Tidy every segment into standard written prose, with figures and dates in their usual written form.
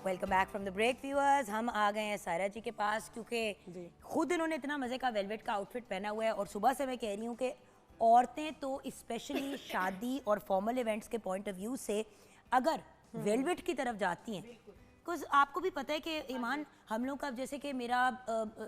Welcome back from the break viewers. हम आ गए हैं सायरा जी के पास क्योंकि खुद इन्होंने इतना मज़े का वेलवेट का आउटफिट पहना हुआ है और सुबह से मैं कह रही हूँ कि औरतें तो स्पेशली शादी और फॉर्मल इवेंट्स के पॉइंट ऑफ व्यू से अगर वेलवेट की तरफ जाती हैं, बिकॉज आपको भी पता है कि ईमान हम लोग का जैसे कि मेरा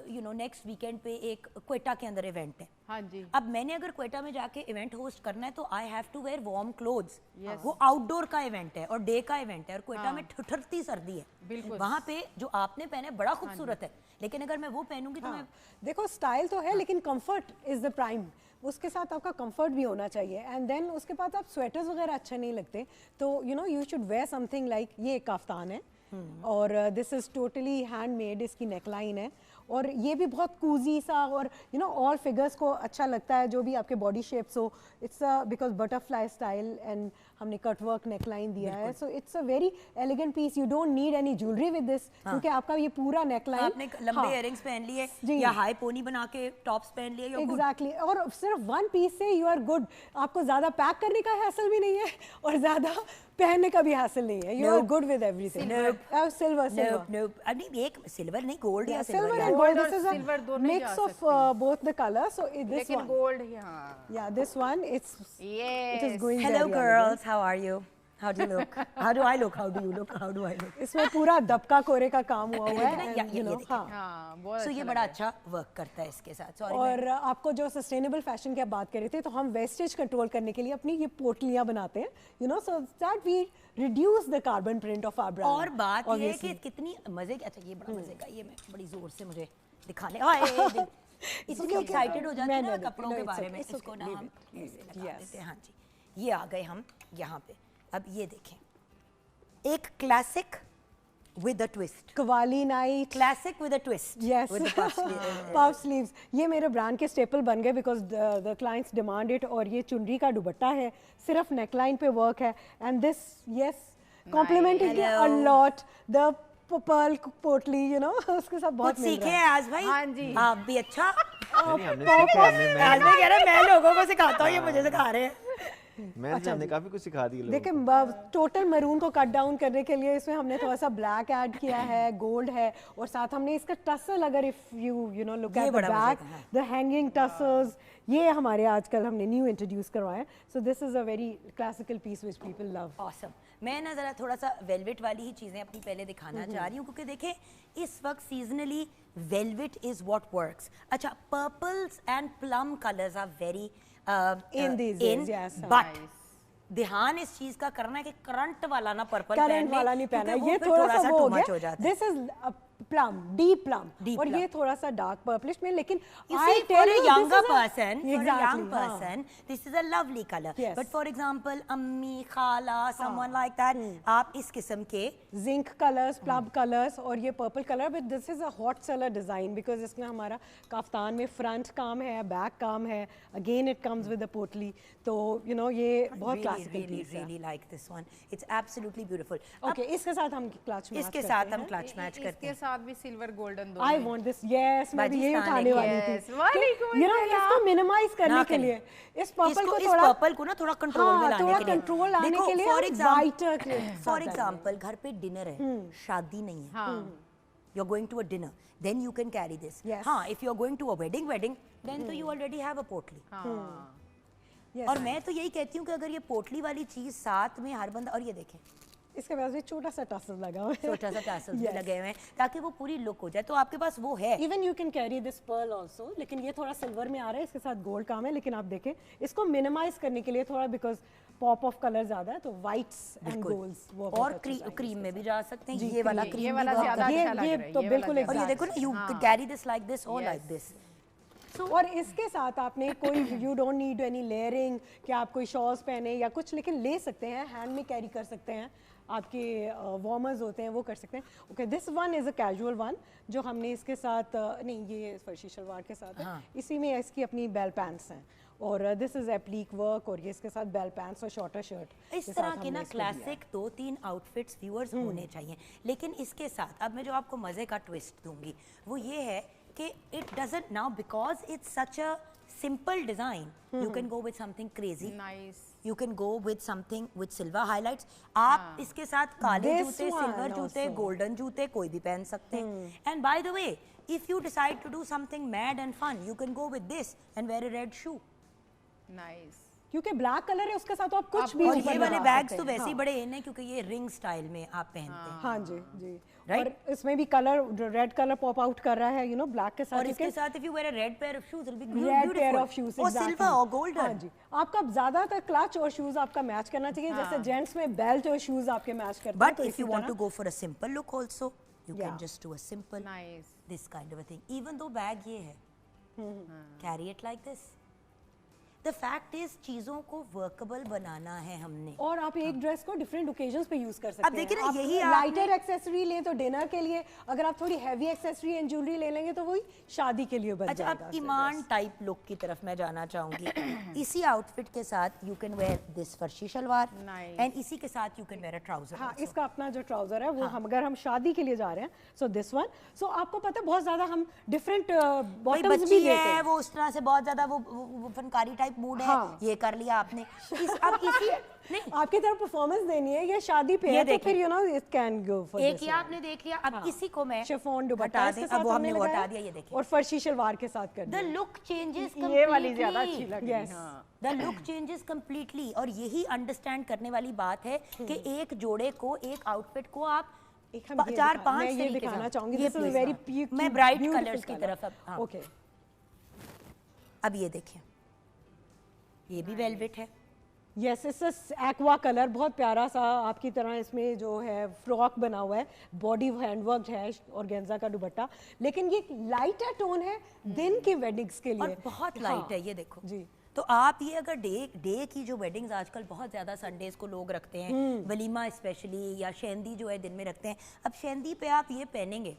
नेक्स्ट वीकेंड पे एक क्वेटा के अंदर इवेंट है। हाँ जी। अब मैंने अगर क्वेटा में जाके इवेंट होस्ट करना है तो I have to wear warm clothes. वो आउटडोर का इवेंट है और डे का इवेंट है और क्वेटा में ठठरती सर्दी है। बिल्कुल। वहाँ पे जो आपने पहने बड़ा खूबसूरत है, लेकिन अगर मैं वो पहनूंगी तो मैं देखो स्टाइल तो है लेकिन कंफर्ट इज द प्राइम। उसके साथ आपका कंफर्ट भी होना चाहिए एंड देन उसके बाद आप स्वेटर्स वगैरह अच्छे नहीं लगते तो you should wear something like ये एक काफ्तान है और दिस इज टोटली हैंडमेड, इसकी नेकलाइन है और ये भी बहुत कूजी सा और ऑल फिगर्स को अच्छा लगता है जो भी आपके बॉडी शेप्स हो। It's because butterfly style and हमने कट वर्क नेकलाइन दिया है, so it's a very elegant piece. You don't need any jewellery with this क्योंकि आपका ये पूरा नेकलाइन आपने लंबे इयररिंग्स पहन लिए या हाई पोनी बना के टॉप्स पहन लिए, एग्जैक्टली और सिर्फ वन पीस से यू आर गुड। आपको ज्यादा पैक करने का हैसल भी नहीं है और ज्यादा पहनने का भी हासिल नहीं है। You are good with everything. Silver एक सिल्वर नहीं, गोल्ड या silver and gold, this is a mix of both the colours, so this one gold, हाँ, yeah, this one it is going hello very girls elegant. how are you, how do you look, how do I look, how do you look, how do I look? इसमें पूरा दबका कोरे का काम हुआ हुआ है हाँ, बहुत so ये बड़ा अच्छा वर्क करता है इसके साथ। Sorry, और आपको जो सस्टेनेबल फैशन की आप बात कर रहे थे तो हम वेस्टेज कंट्रोल करने के लिए अपनी ये पोटलियां बनाते हैं so that we reduce the carbon print of our brand. और बात ये है कि कितनी मजे की, अच्छा ये बड़ा मजे का, ये मैं बड़ी जोर से मुझे दिखाने इतनी एक्साइटेड हो जाती है ना कपड़ों के बारे में। इसको ना हम ऐसे लगा देते हैं। हाँ जी, ये आ गए हम यहाँ पे। अब ये देखें, एक classic with a twist, qawwali night, classic with a twist, yes, puff sleeves. ये मेरे ब्रांड के स्टेपल बन गए because the clients demand it. और ये चुनरी का दुपट्टा है, सिर्फ नेकलाइन पे वर्क है and this yes complemented a lot the pearl पोटली उसके साथ बहुत सीखे हैं आज भाई। हाँ जी, आप भी अच्छा। आज भाई कह रहा है मैं लोगों को सिखाता हूँ, ये मुझे सिखा रहे हैं। हमने काफी कुछ सिखा दिया। देखिए टोटल मरून को कट डाउन करने के लिए इसमें हमने थोड़ा सा ब्लैक ऐड किया है, गोल्ड है और साथ हमने इसका टसल, अगर if you look at the back, the hanging tassels, ये हमारे आजकल हमने न्यू इंट्रोड्यूस करवाए। So this is a very classical piece which people love. Awesome. मैं ना जरा थोड़ा सा वेलवेट वाली ही चीजें अपनी पहले दिखाना चाह रही हूँ क्योंकि देखें इस वक्त seasonally velvet is what works. अच्छा, purples and plum colours are very in these days, yes, but ध्यान इस चीज का करना है कि करंट वाला ना पर्पल करंट वाला नहीं पहना, ये थोड़ा सा वो हो गया। This is plum, deep plum और ये थोड़ा सा डार्क पर्पलिश में, लेकिन I tell you, younger person, for a young person, this is a lovely color. But for example, अम्मी, खाला, someone like that, आप इस किस्म के जिंक कलर्स, प्लम कलर्स और ये purple colour, but this is a hot seller design because इसमें हमारा काफ्तान में फ्रंट काम है, बैक काम है, again it comes with a पोटली, तो ये बहुत क्लासिकल पीस है। really like this one. It's absolutely beautiful. Okay, इसके साथ हम क्लच मैच इसके साथ हम क्लच मैच करते हैं। इसके साथ भी सिल्वर गोल्डन दो। I want this, yes, मैं भी यही उठाने वाली थी। इसको मिनिमाइज करने के लिए इस पर्पल को ना थोड़ा कंट्रोल में लाने के लिए फॉर एग्जांपल घर पे डिनर है, शादी नहीं है, you're going to a dinner, then you can carry this. हाँ, if you're going to a wedding, then तो you already have a पोटली। और मैं तो यही कहती हूँ कि अगर ये पोटली वाली चीज साथ में हर बंदा, और ये देखें इसके पास भी छोटा सा टसल लगा हुआ है, छोटा सा टसल भी लगे हुए हैं ताकि वो पूरी लुक हो जाए, तो आपके पास वो है। Even you can carry this pearl also, लेकिन ये थोड़ा सिल्वर में आ रहा है, इसके साथ गोल्ड काम है, लेकिन आप देखें इसको मिनिमाइज करने के लिए थोड़ा, बिकॉज पॉप ऑफ कलर ज्यादा है तो व्हाइट्स एंड गोल्ड्स वो और क्रीम में भी जा सकते हैं। ये वाला क्रीम, ये वाला ज्यादा अच्छा लग रहा है, तो बिल्कुल। और ये देखो ना, you carry this like this और लाइक दिस। और इसके साथ आपने कोई you don't need any layering कि आप कोई शॉल्स पहने या कुछ, लेकिन ले सकते हैं, हैंड में कैरी कर सकते हैं, आपके वार्मर्स होते हैं वो कर सकते हैं। Okay, this one is a casual one जो हमने इसके साथ नहीं, ये फर्शी शलवार के साथ है। इसी में इसकी अपनी बेल पैंट्स हैं और दिस इज एप्लीक वर्क और ये इसके साथ बेल पैंट्स और शॉर्टर शर्ट। इस तरह के ना क्लासिक 2-3 आउटफिट्स व्यूअर्स होने चाहिए, लेकिन इसके साथ अब मैं जो आपको मजे का ट्विस्ट दूंगी वो ये है कि it doesn't now, because it's such a simple design, you can go with something crazy, nice, You can go with something with silver highlights. आप इसके साथ काले This जूते, one सिल्वर जूते, also. गोल्डन जूते कोई भी पहन सकते हैं. And by the way, if you decide to do something mad and fun, you can go with this and wear a red shoe. Nice. क्योंकि ब्लैक कलर है उसके साथ आप कुछ भी और ऊपर ये वाले लगा बैग्स सकते तो हैं। वैसे ही बड़े इन है क्योंकि ये रिंग स्टाइल में आप पहनते हैं. हाँ जी जी Right? और इसमें भी colour red colour pop out कर रहा है, ब्लैक के साथ और इसके साथ if you wear a red pair of shoes, it'll be red beautiful. Pair of shoes और सिल्वर और गोल्डन. हाँ जी, आपका ज्यादातर क्लच और शूज आपका मैच करना चाहिए, जैसे जेंट्स में बेल्ट और शूज आपके मैच करते हैं. But तो if इसी you want तरह- to go for a simple look also, you Yeah. can just do a simple nice. this kind of a thing. Even though bag ये है, carry it like this. The fact is चीजों को वर्कबल बनाना है हमने. और आप एक ड्रेस को डिफरेंट ओकेजन्स पे यूज कर सकते हैं. अब देखिए ना, आप यही लाइटर एक्सेसरी लें तो डिनर के लिए, अगर आप थोड़ी हैवी एक्सेसरी एंड ज्वेलरी ले लेंगे तो वही शादी के लिए बन अच्छा, जाएगा. अब ईमान टाइप लुक की तरफ मैं जाना चाहूंगी. इसी आउटफिट के साथ you can wear this farshi shalwar Nice. And इसी के साथ you can wear a trouser. हाँ, इसका अपना जो ट्राउजर है वो हम अगर हम शादी के लिए जा रहे हैं, सो दिस वन. सो आपको पता है बहुत ज्यादा हम डिफरेंट कोई बॉटम्स भी बच्ची देते है हैं. वो उस तरह से बहुत ज्यादा वो फनकारी टाइप मूड है. हाँ. ये कर लिया आपने. अब इसी नहीं, आपकी तरफ परफॉर्मेंस देनी है, ये शादी पे ये है तो देखिए. फिर इट कैन गो फॉर एक ही आपने देख लिया. अब इसी को मैं शिफॉन दुपट्टा हटा इसके दें. साथ अब वो हमने वो लगाया हटा दिया. ये देखिए, और फर्शी शलवार के साथ कर द दिया. Look changes. ये वाली ज्यादा अच्छी लग रही है। Yes. हाँ। The look changes completely. और यही अंडरस्टैंड करने वाली बात है कि एक जोड़े को, एक आउटफिट को आप एक हम ये चार दिखा- पांच मैं ये तरीके से- दिखाना चाहूंगी. ये दिस इज please, वेरी हाँ. मैं ब्राइट कलर्स की तरफ अब. हाँ. ओके. अब ये देखिए, ये भी वेलवेट है. यस, इट्स एक्वा कलर, बहुत प्यारा सा आपकी तरह इसमें जो है फ्रॉक बना हुआ है, बॉडी हैंडवर्क है और गेंजा का दुपट्टा, लेकिन ये लाइटर टोन है दिन की वेडिंग्स के लिए. और बहुत लाइट है. ये देखो जी. तो आप ये अगर डे की जो वेडिंग्स आजकल बहुत ज़्यादा संडेज को लोग रखते हैं, वलीमा स्पेशली, या शेंदी जो है दिन में रखते हैं. अब शेंदी पे आप ये पहनेंगे,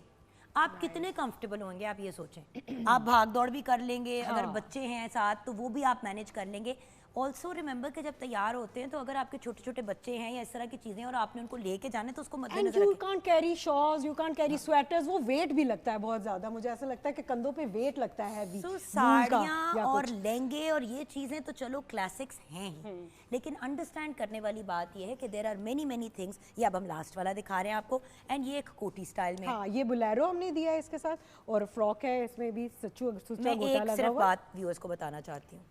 आप कितने कंफर्टेबल होंगे आप ये सोचें. आप भाग दौड़ भी कर लेंगे, अगर बच्चे हैं साथ तो वो भी आप मैनेज कर लेंगे. ऑल्सो रिमेंबर कि जब तैयार होते हैं तो अगर आपके छोटे छोटे बच्चे हैं या इस तरह की चीज़ें और आपने उनको लेके जाने तो उसको एंड मद्देनजर यू रखें. Can't carry shawls, you can't carry sweaters, वो वेट भी लगता है बहुत ज्यादा. मुझे ऐसा लगता है कि कंधों पे वेट लगता है हैवी. तो साड़ियाँ और लहंगे और ये चीज़ें तो चलो क्लासिक्स हैं ही, लेकिन अंडरस्टैंड करने वाली बात ये है कि देर आर मेनी थिंग्स. ये अब हम लास्ट वाला दिखा रहे हैं आपको, एंड ये एक कोटी स्टाइल में. हाँ, ये बुलेरो हमने दिया है इसके साथ, और फ्रॉक है इसमें भी सुच्चा मैं गोटा एक लगा सिर्फ हुआ. बात व्यूअर्स को बताना चाहती हूँ.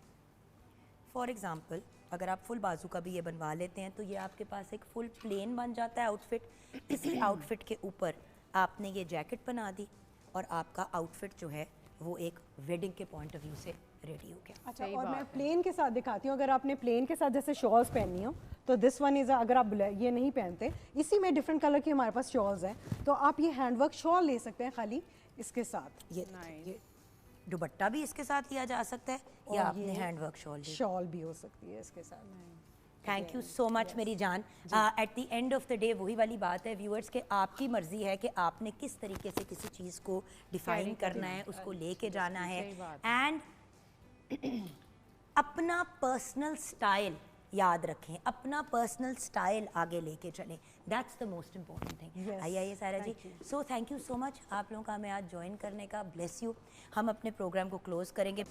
फॉर एग्जाम्पल, अगर आप फुल बाजू का भी ये बनवा लेते हैं तो ये आपके पास एक फुल प्लेन बन जाता है आउटफिट. इसी आउटफिट के ऊपर आपने ये जैकेट बना दी और आपका आउटफिट जो है वो एक वेडिंग के पॉइंट ऑफ व्यू से रेडी हो गया. अच्छा, और मैं प्लेन के साथ दिखाती हूँ. अगर आपने प्लेन के साथ जैसे शॉल्स पहननी हो तो दिस वन इज, अगर आप ये नहीं पहनते, इसी में डिफरेंट कलर की हमारे पास शॉल्स हैं, तो आप ये हैंडवर्क शॉल ले सकते हैं खाली इसके साथ. ये दुपट्टा भी इसके साथ लिया जा सकता है या आपने हैंडवर्क शॉल ली. शॉल भी हो सकती है इसके साथ. थैंक यू सो मच मेरी जान. At the end of the day वही वाली बात है व्यूअर्स के आपकी मर्जी है कि आपने किस तरीके से किसी चीज़ को डिफाइन करना है, उसको लेके जाना है, एंड अपना पर्सनल स्टाइल याद रखें, अपना पर्सनल स्टाइल आगे लेके चलें. That's the most important thing. आइए Sara ji. So thank you so much आप लोगों का हमें आज ज्वाइन करने का. Bless you. हम अपने प्रोग्राम को क्लोज करेंगे.